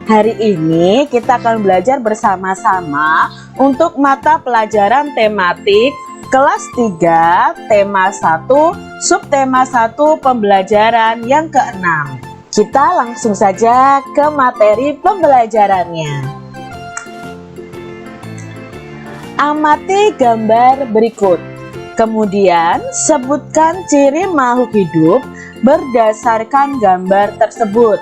Hari ini kita akan belajar bersama-sama untuk mata pelajaran tematik kelas 3, tema 1, subtema 1, pembelajaran yang ke-6. Kita langsung saja ke materi pembelajarannya. Amati gambar berikut. Kemudian sebutkan ciri makhluk hidup berdasarkan gambar tersebut.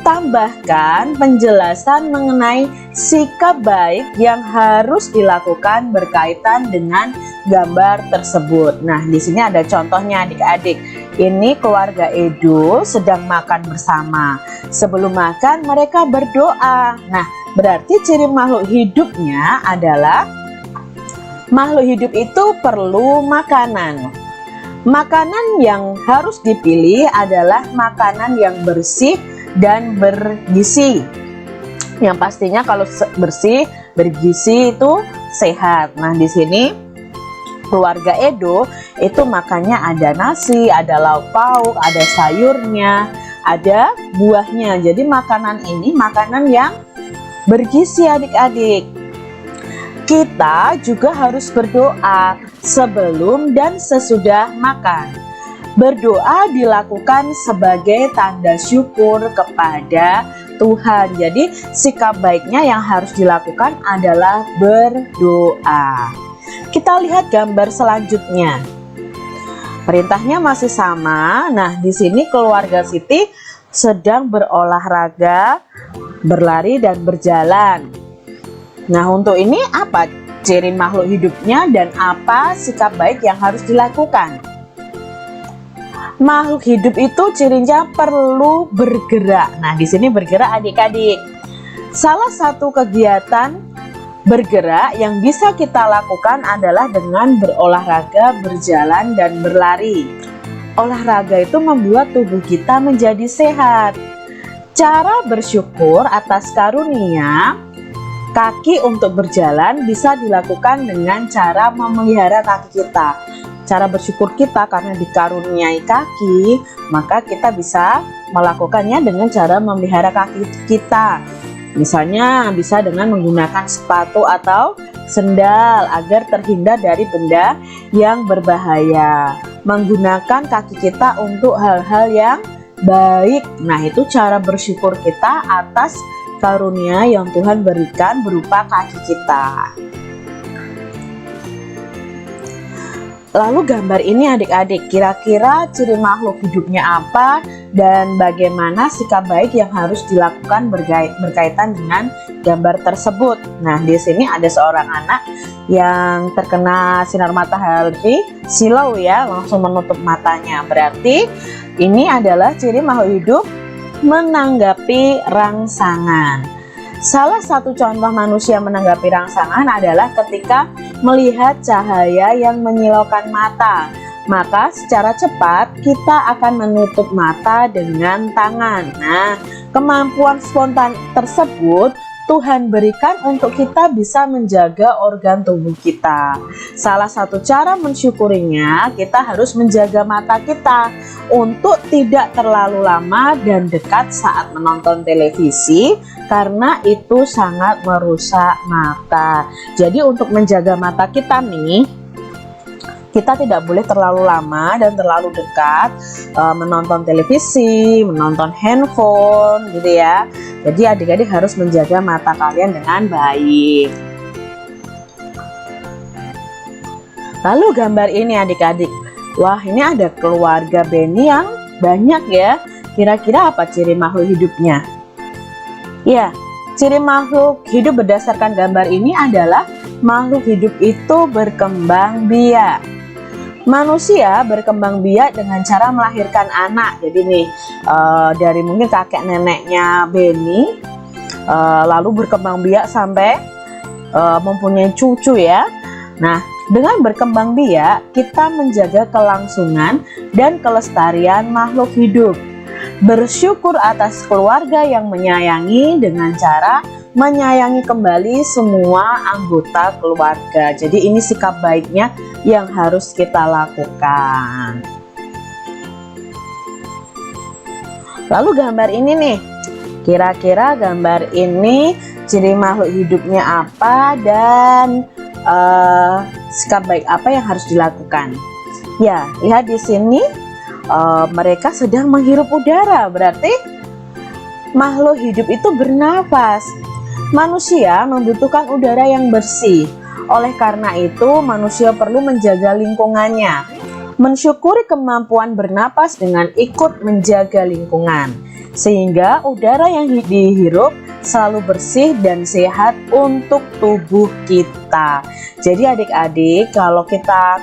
Tambahkan penjelasan mengenai sikap baik yang harus dilakukan berkaitan dengan gambar tersebut. Nah, di sini ada contohnya adik-adik. Ini keluarga Edo sedang makan bersama. Sebelum makan mereka berdoa. Nah, berarti ciri makhluk hidupnya adalah makhluk hidup itu perlu makanan. Makanan yang harus dipilih adalah makanan yang bersih dan bergizi. Yang pastinya kalau bersih, bergizi itu sehat. Nah, di sini keluarga Edo itu makannya ada nasi, ada lauk pauk, ada sayurnya, ada buahnya. Jadi makanan ini makanan yang bergizi adik-adik. Kita juga harus berdoa sebelum dan sesudah makan. Berdoa dilakukan sebagai tanda syukur kepada Tuhan. Jadi sikap baiknya yang harus dilakukan adalah berdoa. Kita lihat gambar selanjutnya. Perintahnya masih sama. Nah, di sini keluarga Siti sedang berolahraga, berlari dan berjalan. Nah, untuk ini apa ciri makhluk hidupnya dan apa sikap baik yang harus dilakukan? Makhluk hidup itu cirinya perlu bergerak. Nah, di sini bergerak adik-adik. Salah satu kegiatan bergerak yang bisa kita lakukan adalah dengan berolahraga, berjalan, dan berlari. Olahraga itu membuat tubuh kita menjadi sehat. Cara bersyukur atas karunia kaki untuk berjalan bisa dilakukan dengan cara memelihara kaki kita. Cara bersyukur kita karena dikaruniai kaki, maka kita bisa melakukannya dengan cara memelihara kaki kita. Misalnya bisa dengan menggunakan sepatu atau sendal agar terhindar dari benda yang berbahaya. Menggunakan kaki kita untuk hal-hal yang baik. Nah, itu cara bersyukur kita atas karunia yang Tuhan berikan berupa kaki kita. Lalu gambar ini adik-adik, kira-kira ciri makhluk hidupnya apa dan bagaimana sikap baik yang harus dilakukan berkaitan dengan gambar tersebut. Nah, di sini ada seorang anak yang terkena sinar matahari silau ya, langsung menutup matanya. Berarti ini adalah ciri makhluk hidup menanggapi rangsangan. Salah satu contoh manusia menanggapi rangsangan adalah ketika melihat cahaya yang menyilaukan mata. Maka secara cepat kita akan menutup mata dengan tangan. Nah, kemampuan spontan tersebut Tuhan berikan untuk kita bisa menjaga organ tubuh kita. Salah satu cara mensyukurinya, kita harus menjaga mata kita untuk tidak terlalu lama dan dekat saat menonton televisi, karena itu sangat merusak mata. Jadi untuk menjaga mata kita nih, kita tidak boleh terlalu lama dan terlalu dekat menonton televisi, menonton handphone gitu ya. Jadi adik-adik harus menjaga mata kalian dengan baik. Lalu gambar ini adik-adik. Wah, ini ada keluarga Beni yang banyak ya. Kira-kira apa ciri makhluk hidupnya? Ya, ciri makhluk hidup berdasarkan gambar ini adalah makhluk hidup itu berkembang biak. Manusia berkembang biak dengan cara melahirkan anak. Jadi nih dari mungkin kakek neneknya Beni lalu berkembang biak sampai mempunyai cucu ya. Nah, dengan berkembang biak kita menjaga kelangsungan dan kelestarian makhluk hidup. Bersyukur atas keluarga yang menyayangi dengan cara menyayangi kembali semua anggota keluarga. Jadi ini sikap baiknya yang harus kita lakukan. Lalu gambar ini nih, kira-kira gambar ini ciri makhluk hidupnya apa dan sikap baik apa yang harus dilakukan? Ya, lihat di sini mereka sedang menghirup udara, berarti makhluk hidup itu bernafas. Manusia membutuhkan udara yang bersih. Oleh karena itu, manusia perlu menjaga lingkungannya. Mensyukuri kemampuan bernapas dengan ikut menjaga lingkungan, sehingga udara yang dihirup selalu bersih dan sehat untuk tubuh kita. Jadi adik-adik, kalau kita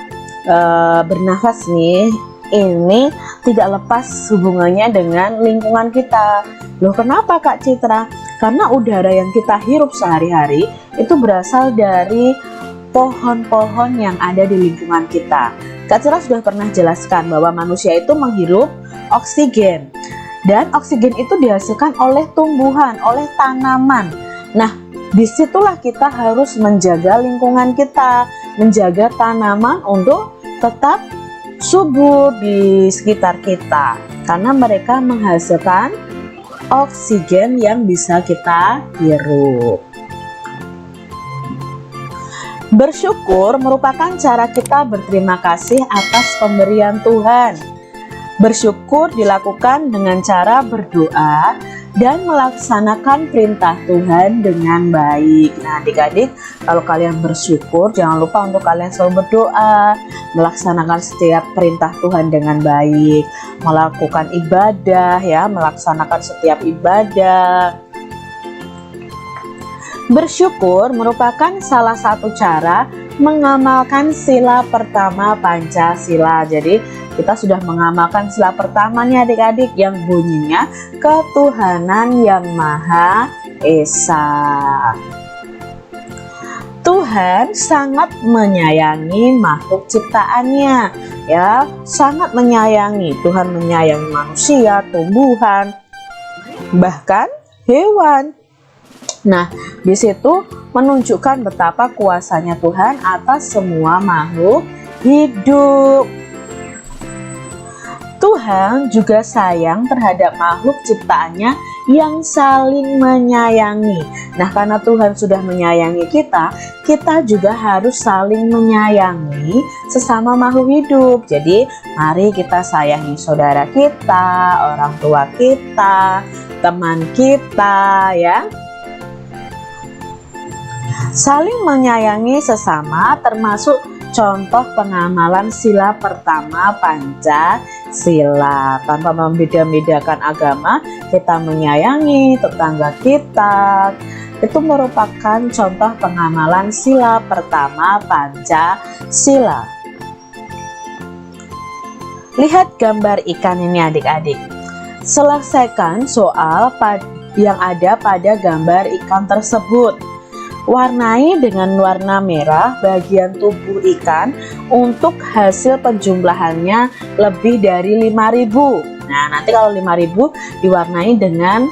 bernafas nih, ini tidak lepas hubungannya dengan lingkungan kita. Loh, kenapa Kak Citra? Karena udara yang kita hirup sehari-hari itu berasal dari pohon-pohon yang ada di lingkungan kita. Kak Citra sudah pernah jelaskan bahwa manusia itu menghirup oksigen, dan oksigen itu dihasilkan oleh tumbuhan, oleh tanaman. Nah, disitulah kita harus menjaga lingkungan kita, menjaga tanaman untuk tetap subur di sekitar kita, karena mereka menghasilkan oksigen yang bisa kita hirup. Bersyukur merupakan cara kita berterima kasih atas pemberian Tuhan. Bersyukur dilakukan dengan cara berdoa dan melaksanakan perintah Tuhan dengan baik. Nah, adik-adik, kalau kalian bersyukur, jangan lupa untuk kalian selalu berdoa, melaksanakan setiap perintah Tuhan dengan baik, melakukan ibadah ya, melaksanakan setiap ibadah. Bersyukur merupakan salah satu cara mengamalkan sila pertama Pancasila. Jadi kita sudah mengamalkan sila pertama nih adik-adik, yang bunyinya ketuhanan yang Maha Esa. Tuhan sangat menyayangi makhluk ciptaannya, ya, sangat menyayangi. Tuhan menyayangi manusia, tumbuhan, bahkan hewan. Nah, di situ menunjukkan betapa kuasanya Tuhan atas semua makhluk hidup. Tuhan juga sayang terhadap makhluk ciptaannya yang saling menyayangi. Nah, karena Tuhan sudah menyayangi kita, kita juga harus saling menyayangi sesama makhluk hidup. Jadi, mari kita sayangi saudara kita, orang tua kita, teman kita, ya. Saling menyayangi sesama termasuk contoh pengamalan sila pertama Pancasila. Tanpa membeda-bedakan agama, kita menyayangi tetangga kita. Itu merupakan contoh pengamalan sila pertama Pancasila. Lihat gambar ikan ini adik-adik. Selesaikan soal yang ada pada gambar ikan tersebut. Warnai dengan warna merah bagian tubuh ikan untuk hasil penjumlahannya lebih dari 5.000. Nah, nanti kalau 5.000 diwarnai dengan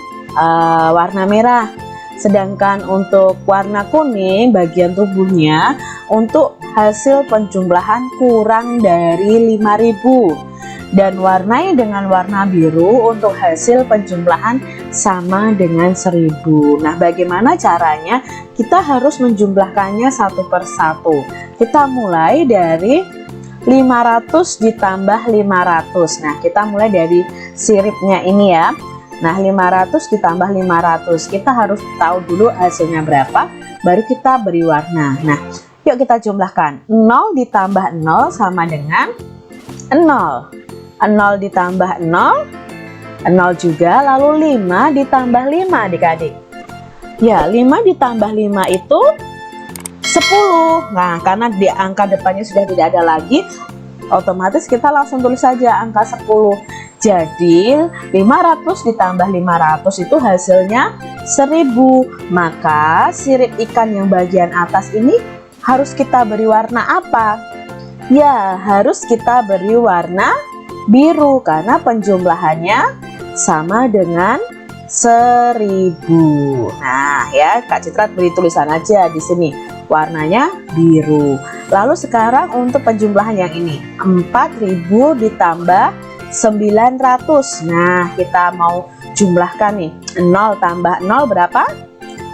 warna merah. Sedangkan untuk warna kuning bagian tubuhnya untuk hasil penjumlahan kurang dari 5.000. Dan warnai dengan warna biru untuk hasil penjumlahan sama dengan 1.000. Nah, bagaimana caranya? Kita harus menjumlahkannya satu persatu. Kita mulai dari 500 ditambah 500. Nah, kita mulai dari siripnya ini ya. Nah, 500 ditambah 500. Kita harus tahu dulu hasilnya berapa, baru kita beri warna. Nah, yuk kita jumlahkan. 0 ditambah 0 sama dengan 0. 0 ditambah 0, 0 juga. Lalu 5 ditambah 5 adik-adik. Ya, 5 ditambah 5 itu 10. Nah, karena di angka depannya sudah tidak ada lagi, otomatis kita langsung tulis saja angka 10. Jadi 500 ditambah 500 itu hasilnya 1.000. Maka sirip ikan yang bagian atas ini harus kita beri warna apa? Ya, harus kita beri warna biru karena penjumlahannya sama dengan 1.000. Nah, ya, Kak Citra beri tulisan aja di sini warnanya biru. Lalu sekarang untuk penjumlahan yang ini 4.000 ditambah 900. Nah, kita mau jumlahkan nih. 0 tambah 0 berapa?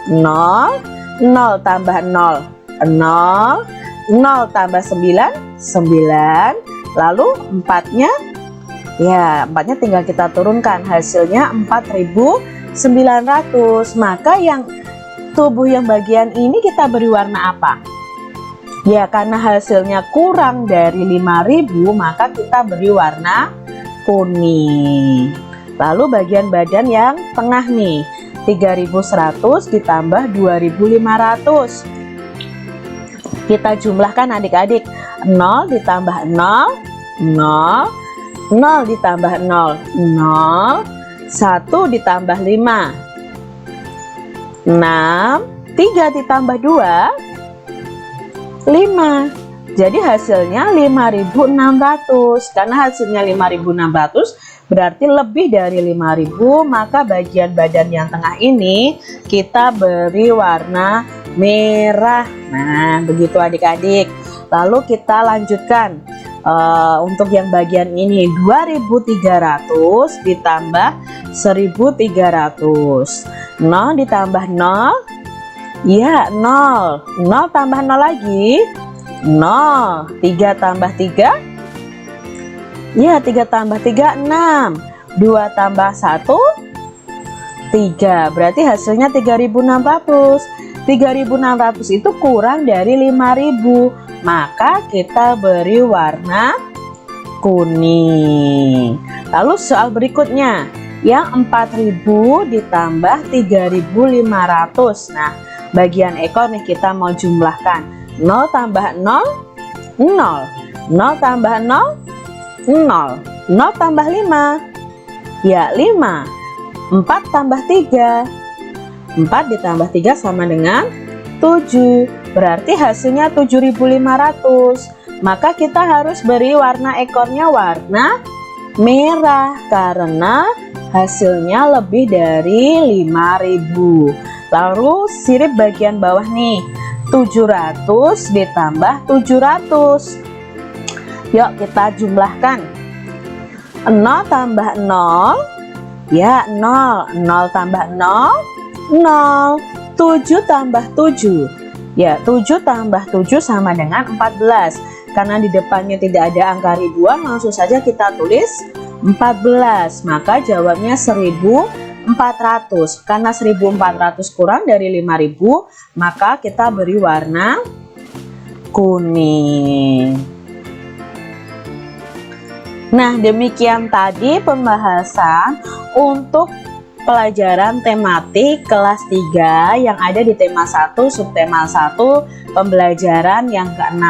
0. 0 tambah 0, 0. 0 tambah 9, 9. Lalu 4-nya, ya 4-nya tinggal kita turunkan. Hasilnya 4.900. Maka yang tubuh yang bagian ini kita beri warna apa? Ya, karena hasilnya kurang dari 5.000, maka kita beri warna kuning. Lalu bagian badan yang tengah nih, 3.100 ditambah 2.500. Kita jumlahkan adik-adik. 0 ditambah 0, 0. 0 ditambah 0, 0. 1 ditambah 5, 6. 3 ditambah 2, 5. Jadi hasilnya 5.600. Karena hasilnya 5.600 berarti lebih dari 5.000, maka bagian badan yang tengah ini kita beri warna merah. Nah, begitu adik-adik. Lalu kita lanjutkan. Untuk yang bagian ini 2.300 ditambah 1.300. 0 ditambah 0, ya 0. 0 tambah 0 lagi, 0. 3 tambah 3, ya 3 tambah 3, 6. 2 tambah 1, 3. Berarti hasilnya 3.600. 3.600 itu kurang dari 5.000. Maka kita beri warna kuning. Lalu soal berikutnya, yang 4.000 ditambah 3.500. Nah, bagian ekor nih kita mau jumlahkan. 0 tambah 0, 0. 0 tambah 0, 0. 0 tambah 5, ya 5. 4 tambah 3, 4 ditambah 3 sama dengan 7. Berarti hasilnya 7.500. Maka kita harus beri warna ekornya warna merah karena hasilnya lebih dari 5.000. Lalu sirip bagian bawah nih, 700 ditambah 700. Yuk kita jumlahkan. 0 tambah 0, ya 0. 0 tambah 0, 0. 7 tambah 7, ya 7 tambah 7 sama dengan 14. Karena di depannya tidak ada angka ribuan, langsung saja kita tulis 14. Maka jawabnya 1.400. Karena 1.400 kurang dari 5.000, maka kita beri warna kuning. Nah, demikian tadi pembahasan untuk pelajaran tematik kelas 3 yang ada di tema 1 subtema 1 pembelajaran yang ke-6.